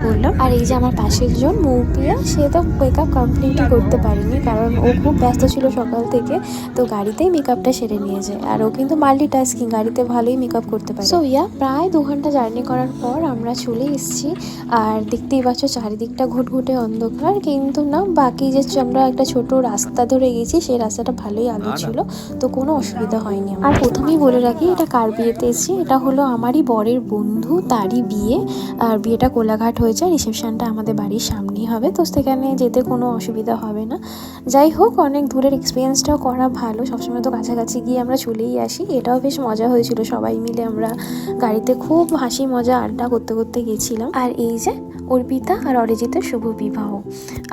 বললাম। আর এই যে আমার পাশের জন মৌপিয়া, সে তো মেকআপ কমপ্লিটই করতে পারেনি, কারণ ও খুব ব্যস্ত ছিল সকাল থেকে, তো গাড়িতেই মেকআপটা সেরে নিয়েছে। আর ও কিন্তু মাল্টিটাস্কিং, গাড়িতে ভালোই মেকআপ করতে পারে। সো প্রায় 2 ঘন্টা জার্নি করার পর আমরা চলে এসেছি। আর দেখতেই পাচ্ছ চারিদিকটা ঘুটঘুটে অন্ধকার, কিন্তু না বাকি যে আমরা একটা ছোট রাস্তা ধরে গেছি, সেই রাস্তাটা ভালোই আলো ছিল, তো কোনো অসুবিধা হয়নি। আর প্রথমেই বলে রাখি, এটা কার বিয়েতে এসেছি, এটা হলো আমারই বরের বন্ধু, তারই বিয়ে। আর বিয়েটা কোলাঘাট হয়েছে, রিসেপশনটা আমাদের বাড়ির সামনেই হবে, তো সেখানে যেতে কোনো অসুবিধা হবে না। যাই হোক, অনেক দূরের এক্সপিরিয়েন্সটাও করা ভালো, সবসময় তো কাছাকাছি গিয়ে আমরা চলেই আসি। এটাও বেশ মজা হয়েছিল, সবাই মিলে আমরা গাড়িতে খুব হাসি মজা আড্ডা করতে করতে গেছিলাম। আর এই যে অর্পিতা আর অরিজিতের শুভ বিবাহ,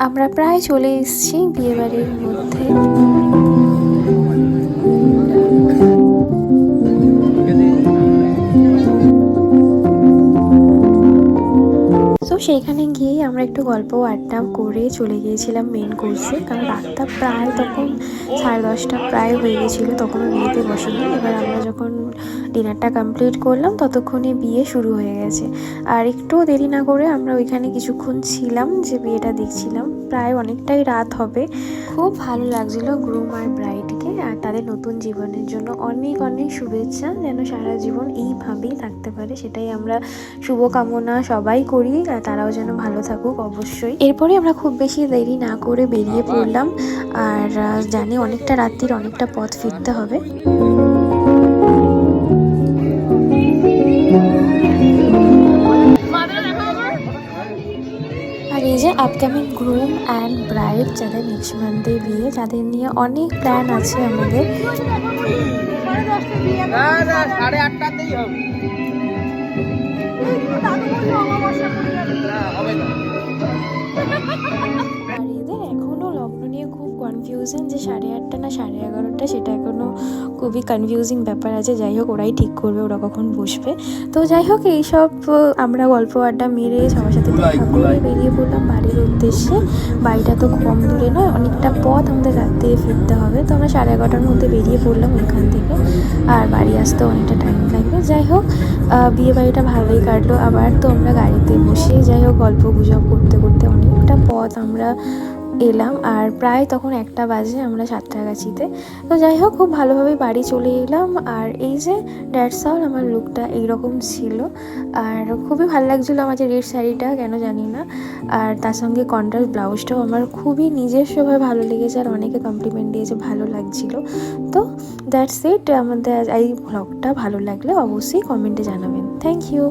আমরা প্রায় চলে এসেছি বিয়েবাড়ির মধ্যে। তো সেইখানে গিয়েই আমরা একটু গল্প আড্ডা করে চলে গিয়েছিলাম মেন কোর্সে, কারণ রাতটা প্রায় তখন 10:30 প্রায় হয়ে গেছিলো, তখনও বিয়েতে বসেনি। এবার আমরা যখন ডিনারটা কমপ্লিট করলাম, ততক্ষণে বিয়ে শুরু হয়ে গেছে। আর একটু দেরি না করে আমরা ওইখানে কিছুক্ষণ ছিলাম, যে বিয়েটা দেখছিলাম। প্রায় অনেকটাই রাত হবে। খুব ভালো লাগছিলো গ্রুম আর ব্রাইডকে, আর তাদের নতুন জীবনের জন্য অনেক অনেক শুভেচ্ছা, যেন সারা জীবন এইভাবেই থাকতে পারে, সেটাই আমরা শুভকামনা সবাই করি, আর তারাও যেন ভালো থাকুক অবশ্যই। এরপরে আমরা খুব বেশি দেরি না করে বেরিয়ে পড়লাম, আর জানি অনেকটা রাত্রির, অনেকটা পথ ফিরতে হবে। আর এই যে আপকামিং গ্রুম অ্যান্ড ব্রাইড, যাদের নেক্সট মান্থে বিয়ে, তাদের নিয়ে অনেক প্ল্যান আছে আমাদের। আর এদের এখনও লগ্ন নিয়ে খুব কনফিউশন, যে 8:30 না 11:30, সেটা এখনও খুবই কনফিউজিং ব্যাপার আছে। যাই হোক, ওরাই ঠিক করবে ওরা কখন বসবে। তো যাই হোক, এইসব আমরা গল্প আড্ডা মেরে সবার সাথে দেখা করে বেরিয়ে পড়লাম বাড়ির উদ্দেশ্যে। বাড়িটা তো কম দূরে নয়, অনেকটা পথ আমাদের রাত থেকে ফিরতে হবে, তো আমরা 11:30টার মধ্যে বেরিয়ে পড়লাম এখান থেকে। আর বাড়ি আসতে অনেকটা টাইম লাগবে। যাই হোক, বিয়ে বাড়িটা ভালোই কাটলো। আবার তো আমরা গাড়িতে বসে যাই হোক গল্প গুজব করতে করতে অনেকটা পথ আমরা এলাম, আর প্রায় তখন 1টা বাজে, আমরা সাঁতরাগাছিতে। তো যাই হোক, খুব ভালোভাবে বাড়ি চলে এলাম। আর এই যে দ্যাটস অল, আমার লুকটা এইরকম ছিল। আর খুবই ভালো লাগছিলো আমার যে রেড শাড়িটা, কেন জানি না, আর তার সঙ্গে কন্ট্রাস্ট ব্লাউজটাও আমার খুবই নিজস্বভাবে ভালো লেগেছে, আর অনেকে কমপ্লিমেন্ট দিয়েছে ভালো লাগছিল। তো দ্যাটস ইট, আমাদের এই ব্লগটা ভালো লাগলে অবশ্যই কমেন্টে জানাবেন। Thank you.